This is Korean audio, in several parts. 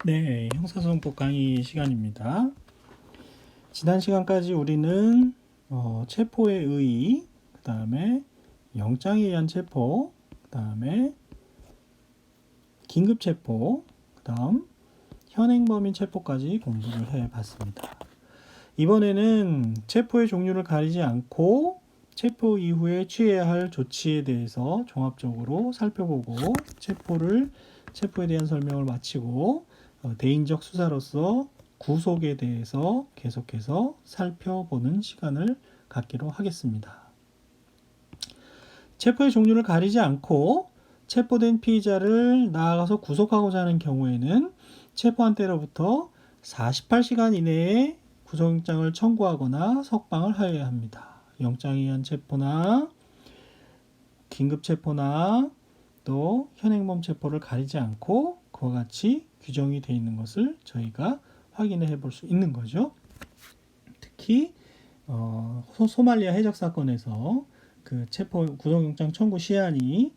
네, 형사소송법 강의 시간입니다. 지난 시간까지 우리는 체포의 의의, 그 다음에 영장에 의한 체포, 그 다음에 긴급체포, 그 다음 현행범인 체포까지 공부를 해봤습니다. 이번에는 체포의 종류를 가리지 않고 체포 이후에 취해야 할 조치에 대해서 종합적으로 살펴보고 체포에 대한 설명을 마치고 대인적 수사로서 구속에 대해서 계속해서 살펴보는 시간을 갖기로 하겠습니다. 체포의 종류를 가리지 않고 체포된 피의자를 나아가서 구속하고자 하는 경우에는 체포한 때로부터 48시간 이내에 구속영장을 청구하거나 석방을 하여야 합니다. 영장에 의한 체포나 긴급체포나 또 현행범 체포를 가리지 않고 그와 같이 규정이 되어 있는 것을 저희가 확인해 볼 수 있는 거죠. 특히 소말리아 해적 사건에서 그 구속영장 청구 시한이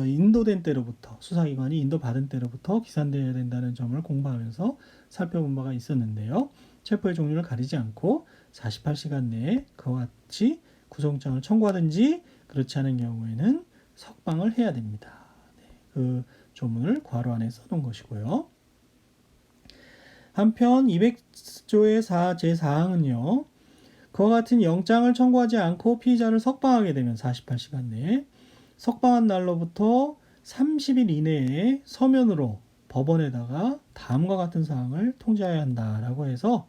인도된 때로부터 수사기관이 인도받은 때로부터 기산되어야 된다는 점을 공부하면서 살펴본 바가 있었는데요. 체포의 종류를 가리지 않고 48시간 내에 그와 같이 구속영장을 청구하든지 그렇지 않은 경우에는 석방을 해야 됩니다. 그 조문을 괄호 안에 써놓은 것이고요. 한편 200조의 제4항은요. 그와 같은 영장을 청구하지 않고 피의자를 석방하게 되면 48시간 내에 석방한 날로부터 30일 이내에 서면으로 법원에다가 다음과 같은 사항을 통지해야 한다라고 해서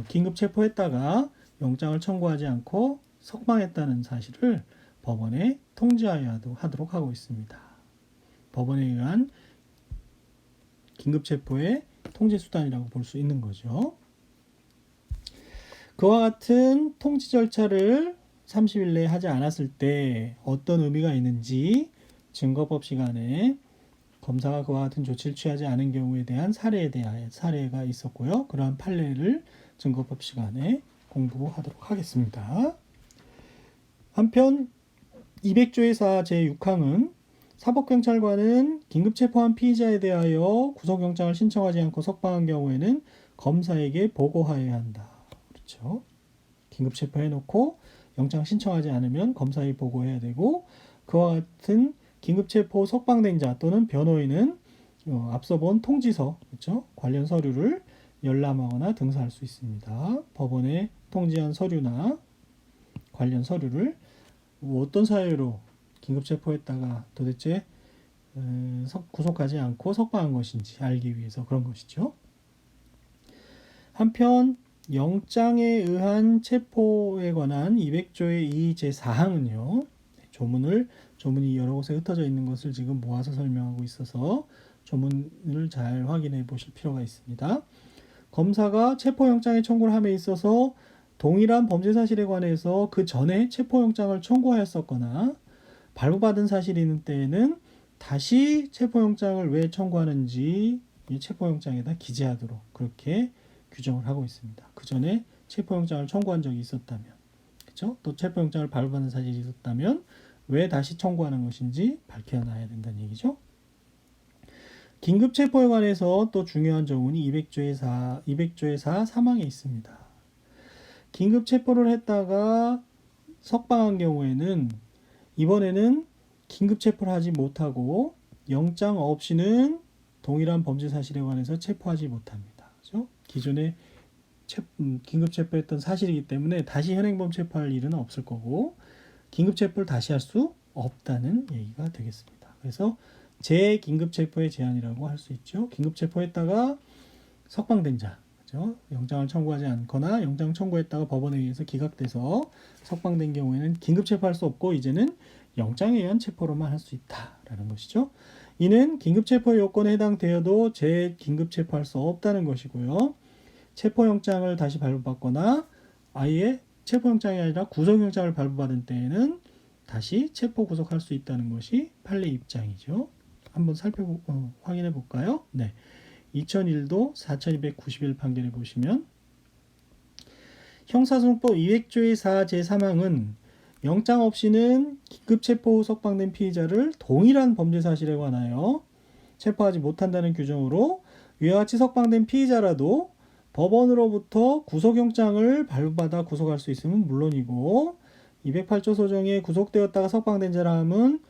긴급 체포했다가 영장을 청구하지 않고 석방했다는 사실을 법원에 통지하여야 하도록 하고 있습니다. 법원에 의한 긴급 체포의 통지 수단이라고 볼 수 있는 거죠. 그와 같은 통지 절차를 30일 내에 하지 않았을 때 어떤 의미가 있는지 증거법 시간에 검사가 그와 같은 조치를 취하지 않은 경우에 대한 사례가 있었고요. 그러한 판례를 증거법 시간에 공부하도록 하겠습니다. 한편 200조의 제6항은 사법경찰관은 긴급체포한 피의자에 대하여 구속영장을 신청하지 않고 석방한 경우에는 검사에게 보고하여야 한다. 그렇죠. 긴급체포해놓고 영장 신청하지 않으면 검사에 보고해야 되고 그와 같은 긴급체포 석방된 자 또는 변호인은 앞서 본 통지서, 그렇죠? 관련 서류를 열람하거나 등사할 수 있습니다. 법원에 통지한 서류나 관련 서류를 어떤 사유로 긴급체포했다가 도대체 구속하지 않고 석방한 것인지 알기 위해서 그런 것이죠. 한편 영장에 의한 체포에 관한 200조의 제4항은요. 조문이 여러 곳에 흩어져 있는 것을 지금 모아서 설명하고 있어서 조문을 잘 확인해 보실 필요가 있습니다. 검사가 체포영장의 청구를 함에 있어서 동일한 범죄 사실에 관해서 그 전에 체포영장을 청구하였었거나 발부받은 사실이 있는 때에는 다시 체포영장을 왜 청구하는지 이 체포영장에다 기재하도록 그렇게 규정을 하고 있습니다. 그 전에 체포영장을 청구한 적이 있었다면, 그렇죠? 또 체포영장을 발부받은 사실이 있었다면 왜 다시 청구하는 것인지 밝혀놔야 된다는 얘기죠. 긴급체포에 관해서 또 중요한 조문이 200조의 4 3항에 있습니다. 긴급체포를 했다가 석방한 경우에는 이번에는 긴급체포를 하지 못하고 영장 없이는 동일한 범죄 사실에 관해서 체포하지 못합니다. 그렇죠? 기존에 긴급체포했던 사실이기 때문에 다시 현행범 체포할 일은 없을 거고 긴급체포를 다시 할 수 없다는 얘기가 되겠습니다. 그래서 재긴급체포의 제한이라고 할 수 있죠. 긴급체포했다가 석방된 자, 그렇죠? 영장을 청구하지 않거나 영장 청구했다가 법원에 의해서 기각돼서 석방된 경우에는 긴급체포할 수 없고 이제는 영장에 의한 체포로만 할 수 있다라는 것이죠. 이는 긴급체포 요건에 해당되어도 재긴급체포할 수 없다는 것이고요. 체포영장을 다시 발부받거나 아예 체포영장이 아니라 구속영장을 발부받은 때에는 다시 체포 구속할 수 있다는 것이 판례 입장이죠. 한번 확인해 볼까요? 네. 2001도 4291 판결에 보시면 형사소송법 200조의 4 제3항은 영장 없이는 긴급체포 후 석방된 피의자를 동일한 범죄 사실에 관하여 체포하지 못한다는 규정으로 위와 같이 석방된 피의자라도 법원으로부터 구속영장을 발부받아 구속할 수 있으면 물론이고 208조 소정에 구속되었다가 석방된 사람은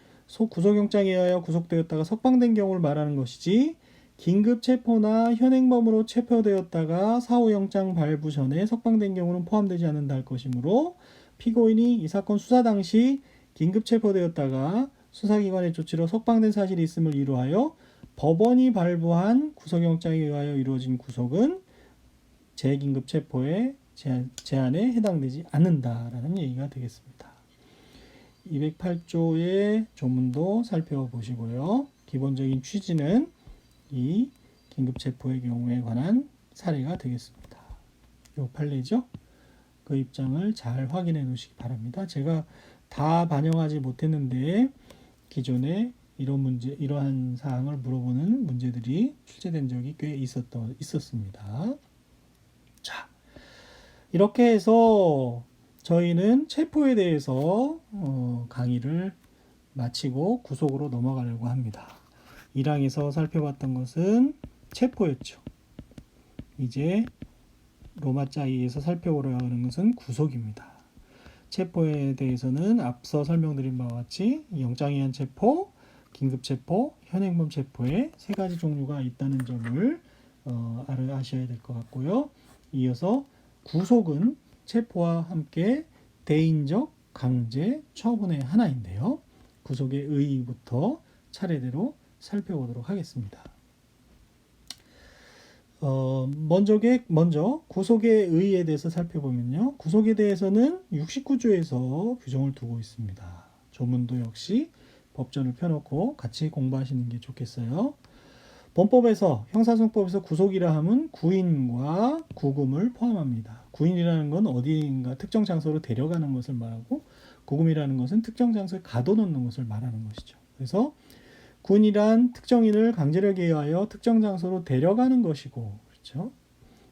구속영장에 의하여 구속되었다가 석방된 경우를 말하는 것이지 긴급 체포나 현행범으로 체포되었다가 사후영장 발부 전에 석방된 경우는 포함되지 않는다 할 것이므로 피고인이 이 사건 수사 당시 긴급 체포되었다가 수사기관의 조치로 석방된 사실이 있음을 이루하여 법원이 발부한 구속영장에 의하여 이루어진 구속은 재긴급 체포의 제한에 해당되지 않는다라는 얘기가 되겠습니다. 208조의 조문도 살펴보시고요. 기본적인 취지는 이 긴급 체포의 경우에 관한 사례가 되겠습니다. 요 판례죠. 그 입장을 잘 확인해 놓으시기 바랍니다. 제가 다 반영하지 못했는데 기존에 이러한 사항을 물어보는 문제들이 출제된 적이 꽤 있었습니다. 자, 이렇게 해서 저희는 체포에 대해서 강의를 마치고 구속으로 넘어가려고 합니다. 1항에서 살펴봤던 것은 체포였죠. 이제 로마자 2에서 살펴보려고 하는 것은 구속입니다. 체포에 대해서는 앞서 설명드린 바와 같이 영장이한 체포, 긴급체포, 현행범 체포의 세 가지 종류가 있다는 점을 아셔야 될 것 같고요. 이어서 구속은 체포와 함께 대인적 강제 처분의 하나인데요. 구속의 의의부터 차례대로 살펴보도록 하겠습니다. 먼저 구속의 의의에 대해서 살펴보면요. 구속에 대해서는 69조에서 규정을 두고 있습니다. 조문도 역시 법전을 펴놓고 같이 공부하시는 게 좋겠어요. 본법에서 형사소송법에서 구속이라 함은 구인과 구금을 포함합니다. 구인이라는 건 어디인가 특정 장소로 데려가는 것을 말하고 구금이라는 것은 특정 장소에 가둬놓는 것을 말하는 것이죠. 그래서 구인이란 특정인을 강제력에 의하여 특정 장소로 데려가는 것이고, 그렇죠?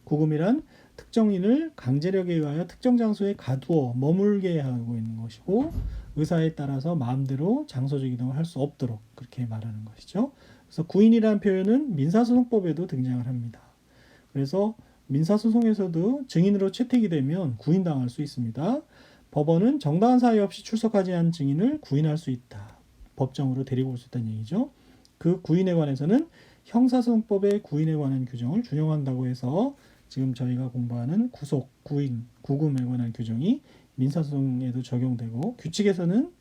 구금이란 특정인을 강제력에 의하여 특정 장소에 가두어 머물게 하고 있는 것이고, 의사에 따라서 마음대로 장소적 이동을 할 수 없도록 그렇게 말하는 것이죠. 그래서 구인이라는 표현은 민사소송법에도 등장을 합니다. 그래서 민사소송에서도 증인으로 채택이 되면 구인당할 수 있습니다. 법원은 정당한 사유 없이 출석하지 않은 증인을 구인할 수 있다. 법정으로 데리고 올 수 있다는 얘기죠. 그 구인에 관해서는 형사소송법의 구인에 관한 규정을 준용한다고 해서 지금 저희가 공부하는 구속, 구인, 구금에 관한 규정이 민사소송에도 적용되고 규칙에서는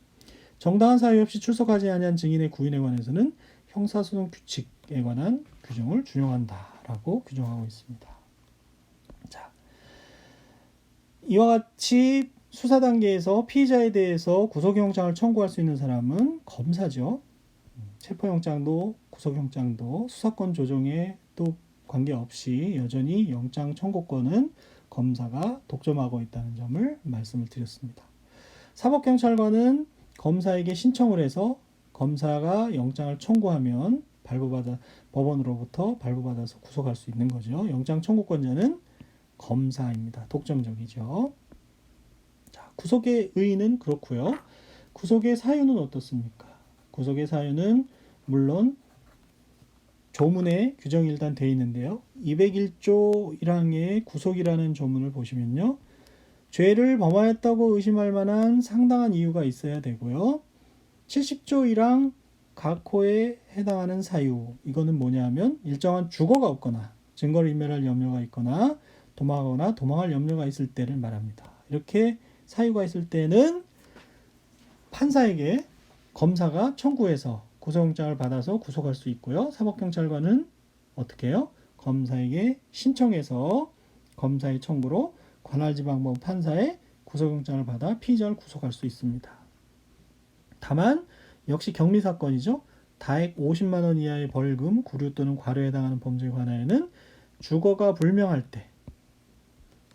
정당한 사유 없이 출석하지 않은 증인의 구인에 관해서는 형사소송 규칙에 관한 규정을 준용한다라고 규정하고 있습니다. 자, 이와 같이 수사 단계에서 피의자에 대해서 구속영장을 청구할 수 있는 사람은 검사죠. 체포영장도 구속영장도 수사권 조정에 또 관계없이 여전히 영장 청구권은 검사가 독점하고 있다는 점을 말씀을 드렸습니다. 사법경찰관은 검사에게 신청을 해서 검사가 영장을 청구하면 법원으로부터 발부받아서 구속할 수 있는 거죠. 영장 청구권자는 검사입니다. 독점적이죠. 자, 구속의 의의는 그렇고요. 구속의 사유는 어떻습니까? 구속의 사유는 물론 조문에 규정이 일단 되어 있는데요. 201조 1항의 구속이라는 조문을 보시면요. 죄를 범하였다고 의심할 만한 상당한 이유가 있어야 되고요. 70조 1항 각호에 해당하는 사유, 이거는 뭐냐 하면 일정한 주거가 없거나 증거를 인멸할 염려가 있거나 도망하거나 도망할 염려가 있을 때를 말합니다. 이렇게 사유가 있을 때는 판사에게 검사가 청구해서 구속영장을 받아서 구속할 수 있고요. 사법경찰관은 어떻게 해요? 검사에게 신청해서 검사의 청구로 관할지방법 판사의 구속영장을 받아 피의자를 구속할 수 있습니다. 다만 역시 경미사건이죠. 다액 50만 원 이하의 벌금, 구류 또는 과료에 해당하는 범죄에 관하여는 주거가 불명할 때,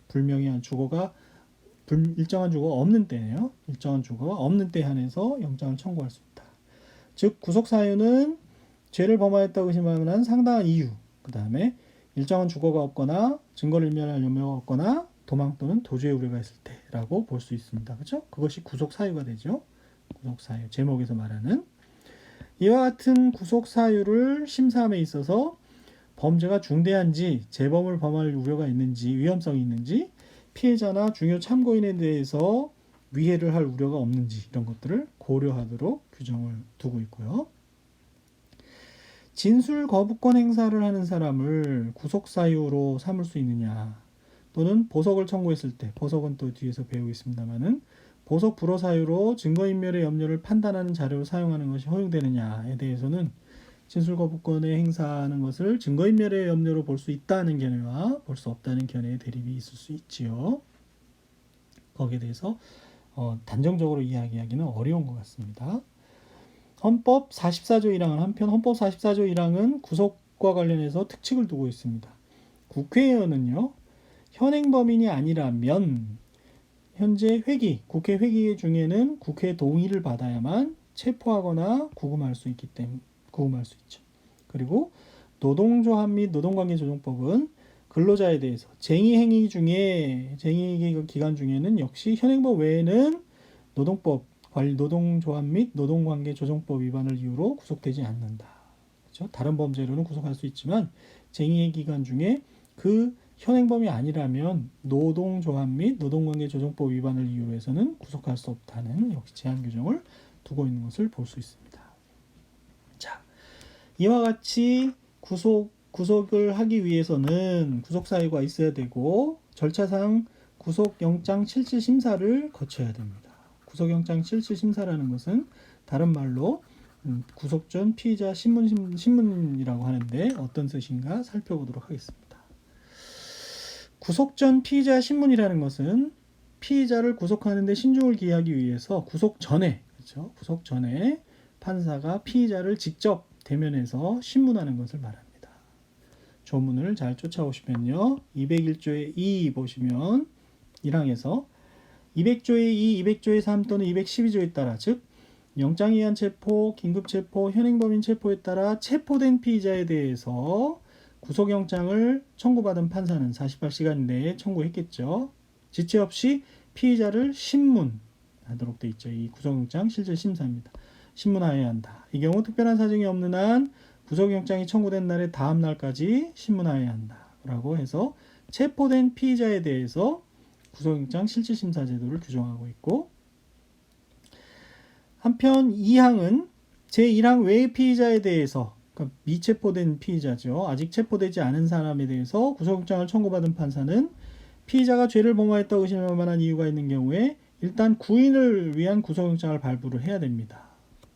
불명한 주거가 일정한 주거가 없는 때네요. 일정한 주거가 없는 때에 한해서 영장을 청구할 수 있다. 즉 구속 사유는 죄를 범하였다고 의심할 만한 상당한 이유, 그 다음에 일정한 주거가 없거나 증거를 인멸할 염려가 없거나 도망 또는 도주의 우려가 있을 때라고 볼 수 있습니다. 그렇죠? 그것이 구속 사유가 되죠. 구속 사유 제목에서 말하는 이와 같은 구속 사유를 심사함에 있어서 범죄가 중대한지, 재범을 범할 우려가 있는지, 위험성이 있는지, 피해자나 중요 참고인에 대해서 위해를 할 우려가 없는지 이런 것들을 고려하도록 규정을 두고 있고요. 진술 거부권 행사를 하는 사람을 구속 사유로 삼을 수 있느냐, 또는 보석을 청구했을 때, 보석은 또 뒤에서 배우겠습니다만은 보석 불허 사유로 증거인멸의 염려를 판단하는 자료로 사용하는 것이 허용되느냐에 대해서는 진술 거부권에 행사하는 것을 증거인멸의 염려로 볼 수 있다는 견해와 볼 수 없다는 견해의 대립이 있을 수 있지요. 거기에 대해서 단정적으로 이야기하기는 어려운 것 같습니다. 헌법 44조 1항은 한편 헌법 44조 1항은 구속과 관련해서 특칙을 두고 있습니다. 국회의원은요, 현행범인이 아니라면 현재 회기, 국회 회기 중에는 국회 동의를 받아야만 체포하거나 구금할 수 있기 때문에 구금할 수 있죠. 그리고 노동조합 및 노동관계조정법은 근로자에 대해서 쟁의 기간 중에는 역시 현행법 외에는 노동법, 노동조합 및 노동관계조정법 위반을 이유로 구속되지 않는다. 그렇죠? 다른 범죄로는 구속할 수 있지만 쟁의 기간 중에 그 현행범이 아니라면 노동조합 및 노동관계조정법 위반을 이유로 해서는 구속할 수 없다는 역시 제한 규정을 두고 있는 것을 볼 수 있습니다. 자, 이와 같이 구속을 하기 위해서는 구속 사유가 있어야 되고 절차상 구속영장 실질 심사를 거쳐야 됩니다. 구속영장 실질 심사라는 것은 다른 말로 구속 전 피의자 신문이라고 하는데 어떤 뜻인가 살펴보도록 하겠습니다. 구속 전 피의자 신문이라는 것은 피의자를 구속하는 데 신중을 기하기 위해서 구속 전에, 그렇죠? 구속 전에 판사가 피의자를 직접 대면해서 신문하는 것을 말합니다. 조문을 잘 쫓아오시면요. 201조의 2 보시면 1항에서 200조의 2, 200조의 3 또는 212조에 따라, 즉 영장에 의한 체포, 긴급체포, 현행범인 체포에 따라 체포된 피의자에 대해서 구속영장을 청구받은 판사는 48시간 내에 청구했겠죠. 지체 없이 피의자를 신문하도록 되어 있죠. 이 구속영장 실질 심사입니다. 신문하여야 한다. 이 경우 특별한 사정이 없는 한 구속영장이 청구된 날의 다음 날까지 신문하여야 한다. 라고 해서 체포된 피의자에 대해서 구속영장 실질심사 제도를 규정하고 있고, 한편 2항은 제1항 외의 피의자에 대해서, 그러니까 미체포된 피의자죠. 아직 체포되지 않은 사람에 대해서 구속영장을 청구받은 판사는 피의자가 죄를 범하였다고 의심할 만한 이유가 있는 경우에 일단 구인을 위한 구속영장을 발부를 해야 됩니다.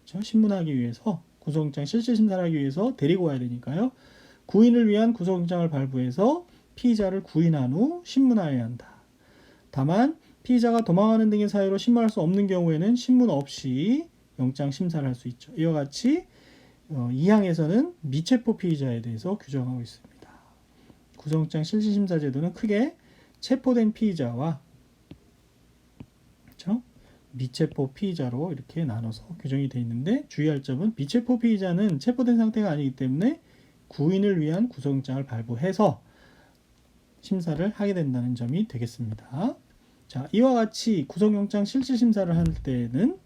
그렇죠? 신문하기 위해서, 구속영장 실질심사를 하기 위해서 데리고 와야 되니까요. 구인을 위한 구속영장을 발부해서 피의자를 구인한 후 신문하여야 한다. 다만 피의자가 도망하는 등의 사유로 신문할 수 없는 경우에는 신문 없이 영장 심사를 할 수 있죠. 이와 같이 2항에서는 미체포 피의자에 대해서 규정하고 있습니다. 구속영장 실질심사 제도는 크게 체포된 피의자와, 그렇죠? 미체포 피의자로 이렇게 나눠서 규정이 되어 있는데, 주의할 점은 미체포 피의자는 체포된 상태가 아니기 때문에 구인을 위한 구속영장을 발부해서 심사를 하게 된다는 점이 되겠습니다. 자, 이와 같이 구속영장 실질심사를 할 때에는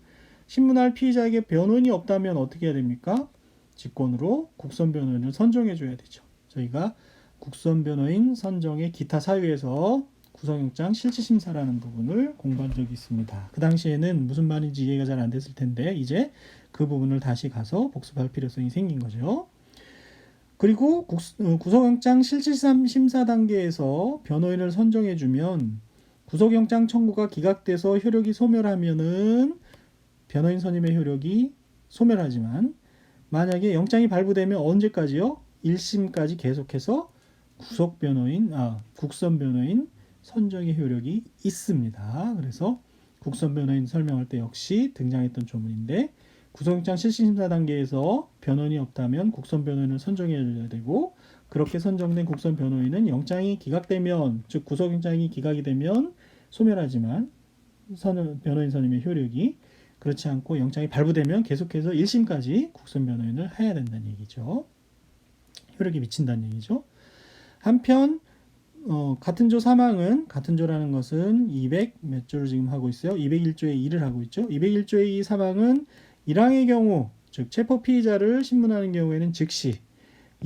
신문할 피의자에게 변호인이 없다면 어떻게 해야 됩니까? 직권으로 국선 변호인을 선정해 줘야 되죠. 저희가 국선 변호인 선정의 기타 사유에서 구속영장 실질심사라는 부분을 공부한 적이 있습니다. 그 당시에는 무슨 말인지 이해가 잘 안 됐을 텐데 이제 그 부분을 다시 가서 복습할 필요성이 생긴 거죠. 그리고 구속영장 실질심사 단계에서 변호인을 선정해주면 구속영장 청구가 기각돼서 효력이 소멸하면은 변호인 선임의 효력이 소멸하지만, 만약에 영장이 발부되면 언제까지요? 1심까지 계속해서 국선 변호인 선정의 효력이 있습니다. 그래서 국선 변호인 설명할 때 역시 등장했던 조문인데, 구속영장 실질심사 단계에서 변호인이 없다면 국선 변호인을 선정해야 되고, 그렇게 선정된 국선 변호인은 영장이 기각되면, 즉 구속영장이 기각이 되면 소멸하지만 변호인 선임의 효력이, 그렇지 않고 영장이 발부되면 계속해서 1심까지 국선 변호인을 해야 된다는 얘기죠. 효력이 미친다는 얘기죠. 한편 같은 조 3항은, 같은 조라는 것은 200 몇 조를 지금 하고 있어요. 201조의 2를 하고 있죠. 201조의 2 3항은 1항의 경우, 즉 체포 피의자를 신문하는 경우에는 즉시,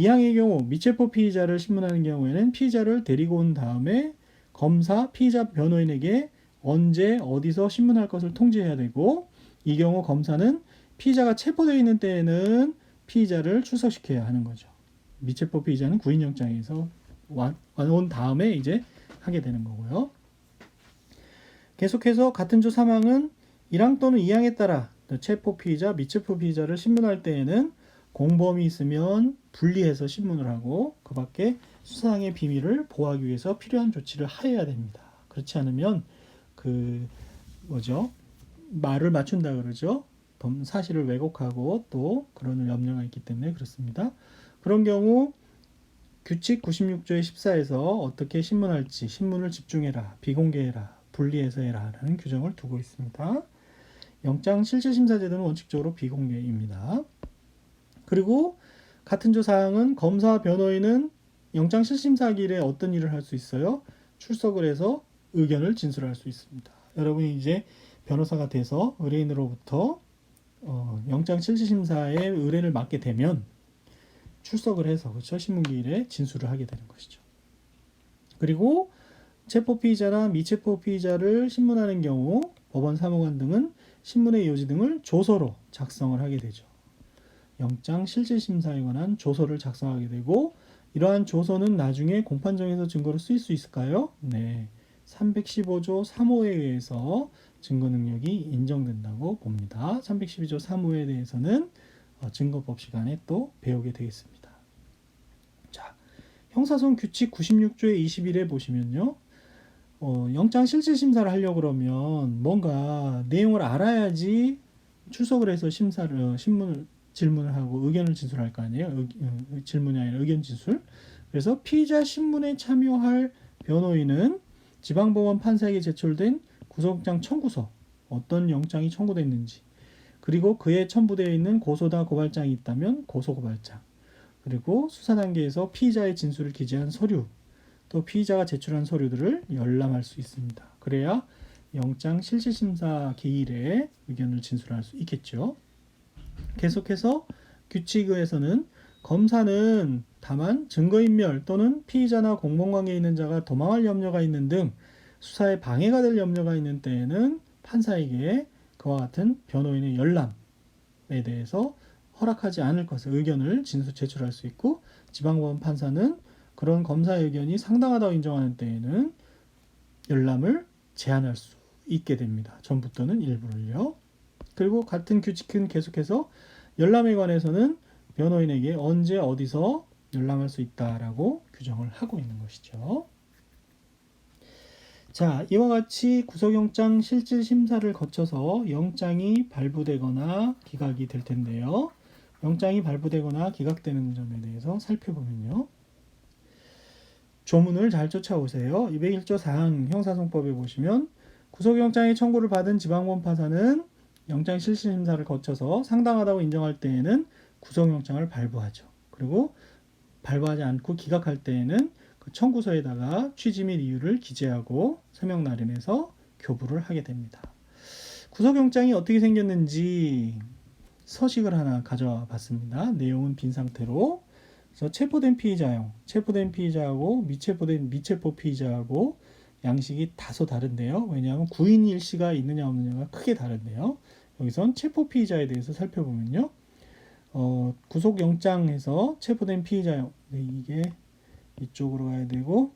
이항의 경우 미체포 피의자를 신문하는 경우에는 피의자를 데리고 온 다음에 검사, 피의자 변호인에게 언제 어디서 신문할 것을 통지해야 되고, 이 경우 검사는 피의자가 체포되어 있는 때에는 피의자를 출석시켜야 하는 거죠. 미체포 피의자는 구인영장에서 온 다음에 이제 하게 되는 거고요. 계속해서 같은 조 3항은 1항 또는 2항에 따라 체포 피의자, 미체포 피의자를 신문할 때에는 공범이 있으면 분리해서 신문을 하고 그 밖에 수사상의 비밀을 보호하기 위해서 필요한 조치를 하여야 됩니다. 그렇지 않으면 말을 맞춘다 그러죠. 사실을 왜곡하고 또 그런 염려가 있기 때문에 그렇습니다. 그런 경우 규칙 96조의 14에서 어떻게 신문할지, 신문을 집중해라, 비공개해라, 분리해서 해라 라는 규정을 두고 있습니다. 영장 실질심사 제도는 원칙적으로 비공개입니다. 그리고 같은 조 사항은 검사, 변호인은 영장 실질심사기일에 어떤 일을 할 수 있어요? 출석을 해서 의견을 진술할 수 있습니다. 여러분이 이제 변호사가 돼서 의뢰인으로부터 영장 실질심사에 의뢰를 맡게 되면 출석을 해서 그렇죠? 신문기일에 진술을 하게 되는 것이죠. 그리고 체포 피의자나 미체포 피의자를 신문하는 경우 법원 사무관 등은 신문의 요지 등을 조서로 작성을 하게 되죠. 영장 실질심사에 관한 조서를 작성하게 되고, 이러한 조서는 나중에 공판정에서 증거로 쓰일 수 있을까요? 네. 315조 3호에 의해서 증거 능력이 인정된다고 봅니다. 312조 3호에 대해서는 증거법 시간에 또 배우게 되겠습니다. 자, 형사소송 규칙 96조의 21에 보시면요. 영장 실질심사를 하려고 그러면 뭔가 내용을 알아야지 출석을 해서 질문을 하고 의견을 진술할 거 아니에요. 질문이 아니라 의견 진술. 그래서 피의자 신문에 참여할 변호인은 지방법원 판사에게 제출된 구속영장 청구서, 어떤 영장이 청구됐는지, 그리고 그에 첨부되어 있는 고소다 고발장이 있다면 고소고발장, 그리고 수사 단계에서 피의자의 진술을 기재한 서류, 또 피의자가 제출한 서류들을 열람할 수 있습니다. 그래야 영장 실질심사 기일에 의견을 진술할 수 있겠죠. 계속해서 규칙에서는 검사는 다만 증거인멸 또는 피의자나 공범관계에 있는 자가 도망할 염려가 있는 등 수사에 방해가 될 염려가 있는 때에는 판사에게 그와 같은 변호인의 열람에 대해서 허락하지 않을 것을 의견을 제출할 수 있고, 지방법원 판사는 그런 검사의 의견이 상당하다고 인정하는 때에는 열람을 제한할 수 있게 됩니다. 전부 또는 일부를요. 그리고 같은 규칙은 계속해서 열람에 관해서는 변호인에게 언제 어디서 열람할 수 있다라고 규정을 하고 있는 것이죠. 자, 이와 같이 구속영장 실질심사를 거쳐서 영장이 발부되거나 기각이 될 텐데요. 영장이 발부되거나 기각되는 점에 대해서 살펴보면요. 조문을 잘 쫓아오세요. 201조 4항 형사소송법에 보시면 구속영장의 청구를 받은 지방법원 판사는 영장 실질심사를 거쳐서 상당하다고 인정할 때에는 구속영장을 발부하죠. 그리고 발부하지 않고 기각할 때에는 그 청구서에다가 취지 및 이유를 기재하고 서명 날인해서 교부를 하게 됩니다. 구속영장이 어떻게 생겼는지 서식을 하나 가져와 봤습니다. 내용은 빈 상태로. 그래서 체포된 피의자하고 미체포 피의자하고 양식이 다소 다른데요. 왜냐하면 구인 일시가 있느냐 없느냐가 크게 다른데요. 여기선 체포 피의자에 대해서 살펴보면요. 구속영장에서 체포된 피의자용, 네, 이게 이쪽으로 가야 되고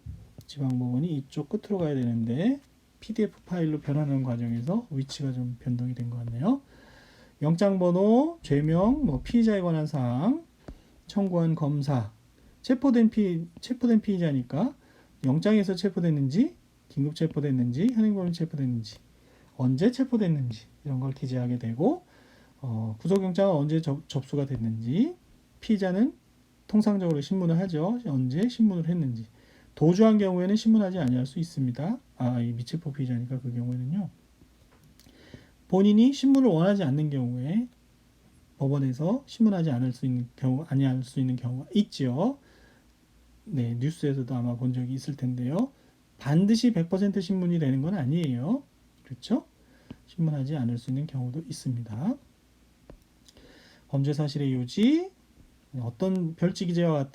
지방법원이 이쪽 끝으로 가야 되는데 PDF 파일로 변하는 과정에서 위치가 좀 변동이 된 것 같네요. 영장번호, 죄명, 피의자에 관한 사항, 청구한 검사, 체포된 피의자니까 영장에서 체포됐는지, 긴급 체포됐는지, 현행범위 체포됐는지, 언제 체포됐는지 이런 걸 기재하게 되고, 구속영장은 언제 접수가 됐는지, 피의자는 통상적으로 신문을 하죠. 언제 신문을 했는지. 도주한 경우에는 신문하지 아니할 수 있습니다. 이 미체포 피의자니까 그 경우에는요. 본인이 신문을 원하지 않는 경우에 법원에서 신문하지 않을 수 있는 경우가 있죠. 네, 뉴스에서도 아마 본 적이 있을 텐데요. 반드시 100% 신문이 되는 건 아니에요. 그렇죠? 신문하지 않을 수 있는 경우도 있습니다. 범죄 사실의 요지, 어떤 별지와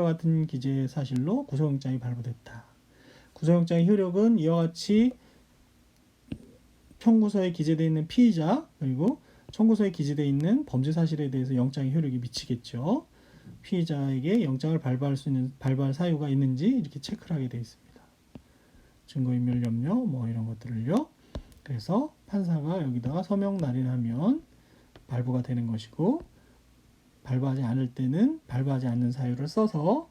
같은 기재 사실로 구속영장이 발부됐다. 구속영장의 효력은 이와 같이 청구서에 기재되어 있는 피의자 그리고 청구서에 기재되어 있는 범죄 사실에 대해서 영장의 효력이 미치겠죠. 피의자에게 영장을 발부할 사유가 있는지 이렇게 체크를 하게 되어 있습니다. 증거인멸 염려 뭐 이런 것들을요. 그래서 판사가 여기다가 서명 날인하면 발부가 되는 것이고 발부하지 않을 때는 발부하지 않는 사유를 써서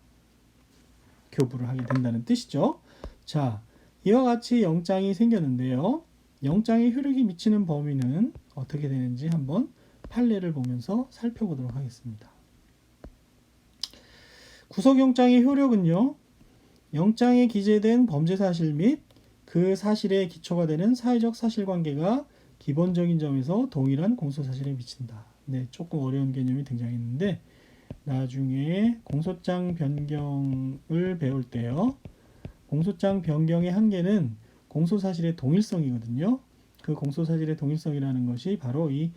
교부를 하게 된다는 뜻이죠. 자, 이와 같이 영장이 생겼는데요. 영장의 효력이 미치는 범위는 어떻게 되는지 한번 판례를 보면서 살펴보도록 하겠습니다. 구속영장의 효력은요. 영장에 기재된 범죄 사실 및 그 사실에 기초가 되는 사회적 사실관계가 기본적인 점에서 동일한 공소사실에 미친다. 네, 조금 어려운 개념이 등장했는데 나중에 공소장 변경을 배울 때요. 공소장 변경의 한계는 공소사실의 동일성이거든요. 그 공소사실의 동일성이라는 것이 바로 이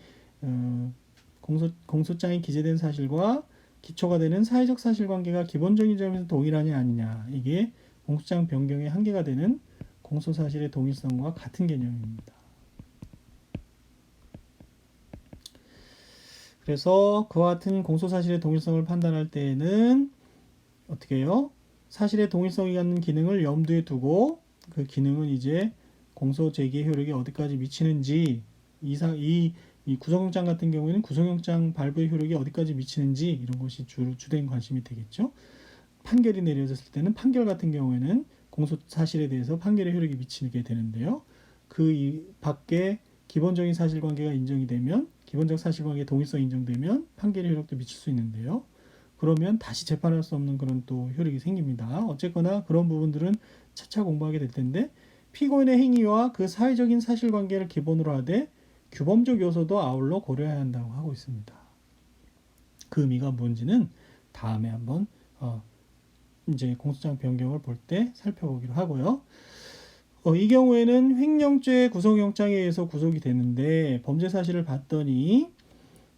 공소장에 기재된 사실과 기초가 되는 사회적 사실관계가 기본적인 점에서 동일하냐 아니냐, 이게 공소장 변경의 한계가 되는 공소사실의 동일성과 같은 개념입니다. 그래서 그와 같은 공소사실의 동일성을 판단할 때에는 어떻게 해요? 사실의 동일성이 갖는 기능을 염두에 두고 그 기능은 이제 공소 제기의 효력이 어디까지 미치는지, 이 구속영장 같은 경우에는 구속영장 발부의 효력이 어디까지 미치는지 이런 것이 주된 관심이 되겠죠. 판결이 내려졌을 때는 판결 같은 경우에는 공소 사실에 대해서 판결의 효력이 미치게 되는데요. 그 밖에 기본적인 사실관계가 인정이 되면, 기본적 사실관계 동일성이 인정되면 판결의 효력도 미칠 수 있는데요. 그러면 다시 재판할 수 없는 그런 또 효력이 생깁니다. 어쨌거나 그런 부분들은 차차 공부하게 될 텐데, 피고인의 행위와 그 사회적인 사실관계를 기본으로 하되 규범적 요소도 아울러 고려해야 한다고 하고 있습니다. 그 의미가 뭔지는 다음에 한번 이제 공소장 변경을 볼 때 살펴보기로 하고요. 이 경우에는 횡령죄 구속영장에 의해서 구속이 되는데 범죄 사실을 봤더니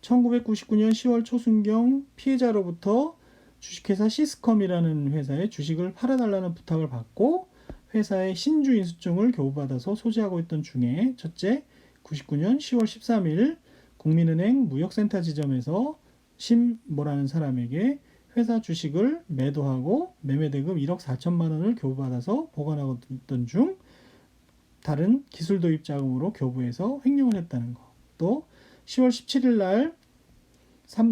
1999년 10월 초순경 피해자로부터 주식회사 시스컴이라는 회사에 주식을 팔아달라는 부탁을 받고 회사의 신주 인수증을 교부받아서 소지하고 있던 중에 첫째, 99년 10월 13일 국민은행 무역센터 지점에서 심모라는 사람에게 회사 주식을 매도하고 매매대금 1억 4천만 원을 교부받아서 보관하고 있던 중 다른 기술 도입 자금으로 교부해서 횡령을 했다는 것. 또 10월 17일 날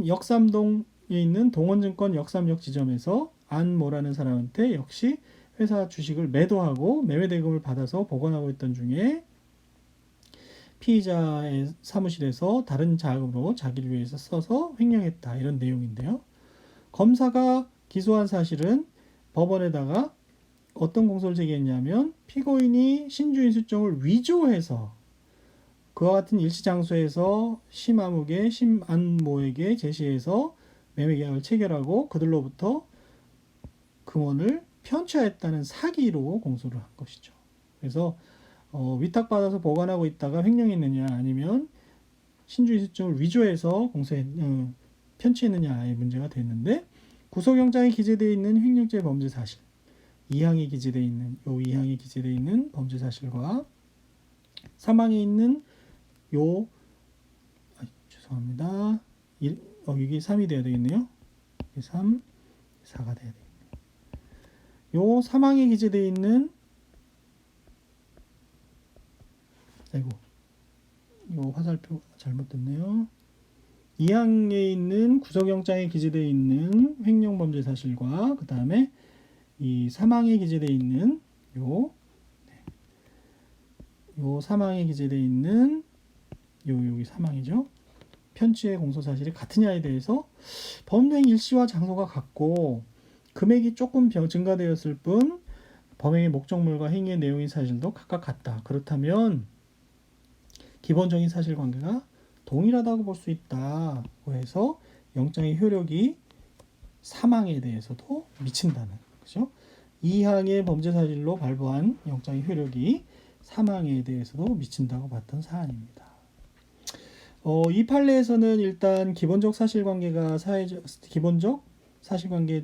역삼동에 있는 동원증권 역삼역 지점에서 안모라는 사람한테 역시 회사 주식을 매도하고 매매대금을 받아서 보관하고 있던 중에 피의자의 사무실에서 다른 자금으로 자기를 위해서 써서 횡령했다. 이런 내용인데요. 검사가 기소한 사실은 법원에다가 어떤 공소를 제기했냐면 피고인이 신주인수증을 위조해서 그와 같은 일시장소에서 심아묵의 심안모에게 제시해서 매매계약을 체결하고 그들로부터 금원을 편취했다는 사기로 공소를 한 것이죠. 그래서 위탁받아서 보관하고 있다가 횡령했느냐 아니면 신주인수증을 위조해서 편취했느냐의 문제가 됐는데, 구속영장에 기재되어 있는 횡령죄 범죄 사실 2항에 기재되어 있는 2항에 기재되어 있는 범죄 사실과 3항에 있는 죄송합니다. 이게 3이 돼야 되겠네요. 3, 4가 돼야 되겠네요. 요 3항에 기재되어 있는 요 화살표 잘못됐네요. 2항에 있는 구속영장에 기재되어 있는 횡령범죄 사실과 그 다음에 이 3항에 기재되어 있는 요 3항에 기재되어 있는 여기 3항이죠. 편취의 공소사실이 같으냐에 대해서 범행 일시와 장소가 같고 금액이 조금 증가되었을 뿐 범행의 목적물과 행위의 내용인 사실도 각각 같다. 그렇다면 기본적인 사실관계가 동일하다고 볼 수 있다고 해서 영장의 효력이 3항에 대해서도 미친다는 거죠. 2항의 범죄 사실로 발부한 영장의 효력이 3항에 대해서도 미친다고 봤던 사안입니다. 이 판례에서는 일단 기본적 사실관계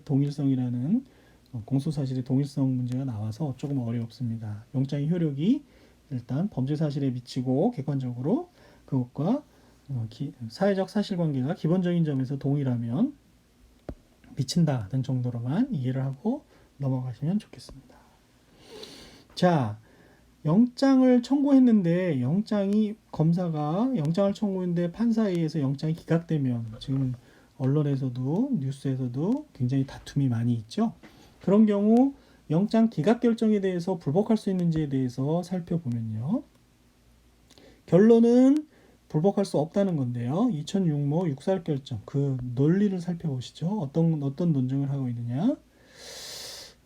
동일성이라는 공소사실의 동일성 문제가 나와서 조금 어렵습니다. 영장의 효력이 일단 범죄 사실에 미치고 객관적으로 그것과 사회적 사실관계가 기본적인 점에서 동일하면 미친다는 정도로만 이해를 하고 넘어가시면 좋겠습니다. 자, 영장을 청구했는데 검사가 영장을 청구했는데 판사에 의해서 영장이 기각되면 지금 언론에서도 뉴스에서도 굉장히 다툼이 많이 있죠. 그런 경우 영장 기각 결정에 대해서 불복할 수 있는지에 대해서 살펴보면요. 결론은 불복할 수 없다는 건데요. 2006모 육사 결정 그 논리를 살펴보시죠. 어떤 논증을 하고 있느냐.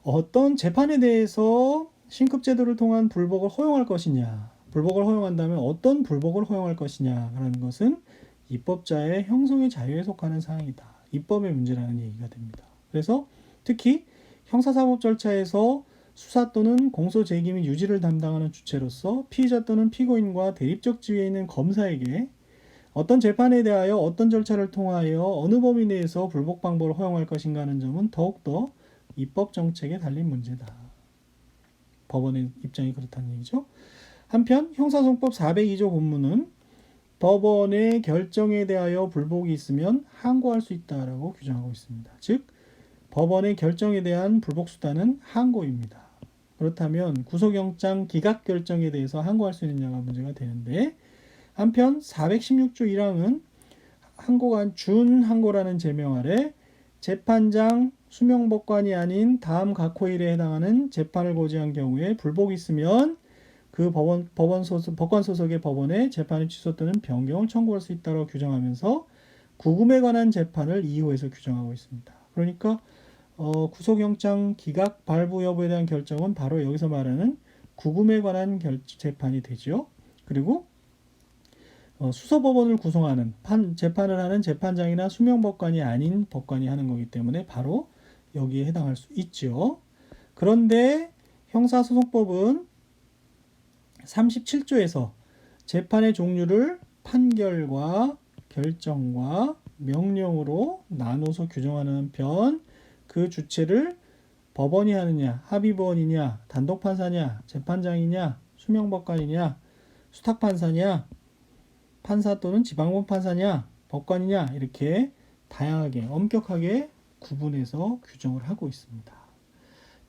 어떤 재판에 대해서 신급제도를 통한 불복을 허용할 것이냐, 불복을 허용한다면 어떤 불복을 허용할 것이냐라는 것은 입법자의 형성의 자유에 속하는 사항이다. 입법의 문제라는 얘기가 됩니다. 그래서 특히 형사사법 절차에서 수사 또는 공소 제기 및 유지를 담당하는 주체로서 피의자 또는 피고인과 대립적 지위에 있는 검사에게 어떤 재판에 대하여 어떤 절차를 통하여 어느 범위 내에서 불복 방법을 허용할 것인가 하는 점은 더욱더 입법 정책에 달린 문제다. 법원의 입장이 그렇다는 얘기죠. 한편 형사소송법 402조 본문은 법원의 결정에 대하여 불복이 있으면 항고할 수 있다라고 규정하고 있습니다. 즉 법원의 결정에 대한 불복 수단은 항고입니다. 그렇다면 구속영장 기각 결정에 대해서 항고할 수 있느냐가 문제가 되는데 한편 416조 1항은 항고가 준항고라는 제명 아래 재판장 수명법관이 아닌 다음 각 호일에 해당하는 재판을 고지한 경우에 불복이 있으면 그 법관 소속의 법원에 재판의 취소 또는 변경을 청구할 수 있다고 규정하면서 구금에 관한 재판을 2호에서 규정하고 있습니다. 그러니까 구속영장 기각 발부 여부에 대한 결정은 바로 여기서 말하는 구금에 관한 재판이 되죠. 그리고 수서법원을 구성하는 재판을 하는 재판장이나 수명법관이 아닌 법관이 하는 거기 때문에 바로 여기에 해당할 수 있죠. 그런데 형사소송법은 37조에서 재판의 종류를 판결과 결정과 명령으로 나눠서 규정하는 한편 그 주체를 법원이 하느냐, 합의법원이냐, 단독판사냐, 재판장이냐, 수명법관이냐, 수탁판사냐, 판사 또는 지방법 판사냐, 법관이냐 이렇게 다양하게 엄격하게 구분해서 규정을 하고 있습니다.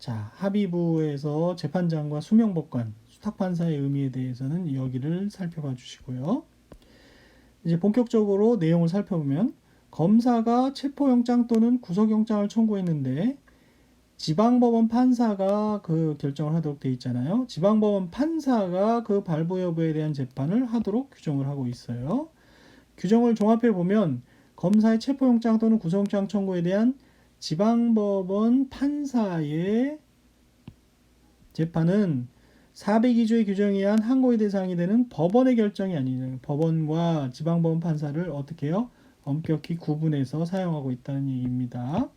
자, 합의부에서 재판장과 수명법관, 수탁판사의 의미에 대해서는 여기를 살펴봐 주시고요. 이제 본격적으로 내용을 살펴보면 검사가 체포영장 또는 구속영장을 청구했는데 지방법원 판사가 그 결정을 하도록 돼 있잖아요. 지방법원 판사가 그 발부 여부에 대한 재판을 하도록 규정을 하고 있어요. 규정을 종합해 보면 검사의 체포영장 또는 구속영장 청구에 대한 지방법원 판사의 재판은 402조의 규정에 의한 항고의 대상이 되는 법원의 결정이 아니냐. 법원과 지방법원 판사를 어떻게 해요? 엄격히 구분해서 사용하고 있다는 얘기입니다.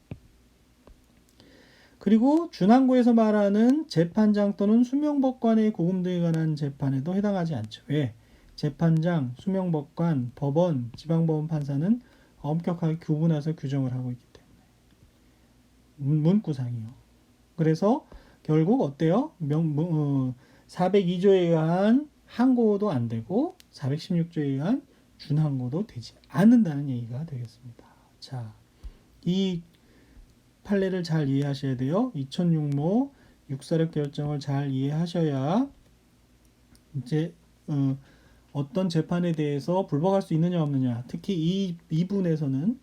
그리고 준항고에서 말하는 재판장 또는 수명법관의 구금 등에 관한 재판에도 해당하지 않죠. 왜? 재판장, 수명법관, 법원, 지방법원 판사는 엄격하게 구분해서 규정을 하고 있기 때문에 문구상이요. 그래서 결국 어때요? 402조에 의한 항고도 안 되고 416조에 의한 준항고도 되지 않는다는 얘기가 되겠습니다. 자, 이 판례를 잘 이해하셔야 돼요. 2006모 육사력 결정을 잘 이해하셔야 이제 어떤 재판에 대해서 불복할 수 있느냐 없느냐, 특히 이 부분에서는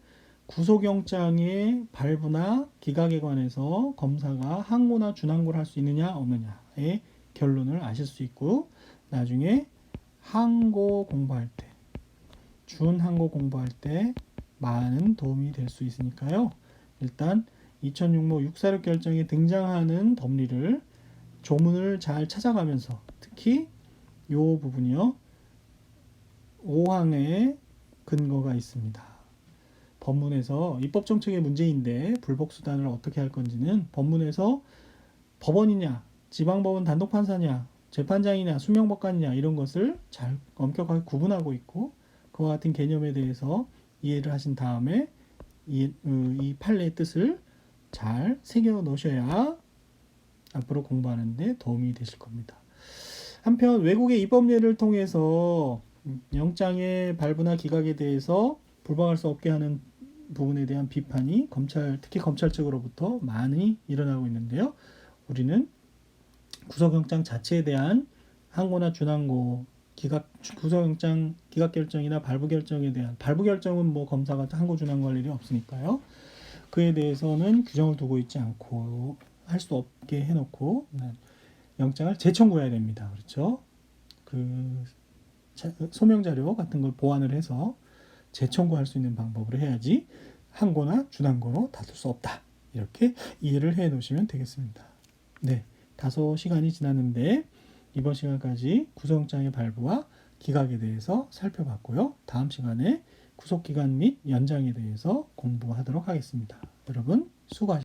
구속영장의 발부나 기각에 관해서 검사가 항고나 준항고를 할 수 있느냐 없느냐의 결론을 아실 수 있고 나중에 항고 공부할 때, 준항고 공부할 때 많은 도움이 될 수 있으니까요. 일단 2006모 육사력 결정에 등장하는 법리를 조문을 잘 찾아가면서 특히 이 부분이요. 5항에 근거가 있습니다. 법문에서 입법정책의 문제인데 불복수단을 어떻게 할 건지는 법문에서 법원이냐, 지방법원 단독판사냐, 재판장이냐, 수명법관이냐 이런 것을 잘 엄격하게 구분하고 있고 그와 같은 개념에 대해서 이해를 하신 다음에 이 판례의 뜻을 잘 새겨 놓으셔야 앞으로 공부하는데 도움이 되실 겁니다. 한편 외국의 입법례를 통해서 영장의 발부나 기각에 대해서 불방할 수 없게 하는 부분에 대한 비판이 특히 검찰 측으로부터 많이 일어나고 있는데요. 우리는 구속영장 자체에 대한 항고나 준항고, 구속영장 기각 결정이나 발부 결정에 대한 발부 결정은 뭐 검사가 항고 준항고할 일이 없으니까요. 그에 대해서는 규정을 두고 있지 않고 할 수 없게 해놓고 영장을 재청구해야 됩니다. 그렇죠? 그 소명 자료 같은 걸 보완을 해서 재청구할 수 있는 방법으로 해야지 항고나 준항고로 다툴 수 없다. 이렇게 이해를 해 놓으시면 되겠습니다. 네, 다소 시간이 지났는데 이번 시간까지 구속영장의 발부와 기각에 대해서 살펴봤고요. 다음 시간에 구속기간 및 연장에 대해서 공부하도록 하겠습니다. 여러분 수고하셨습니다.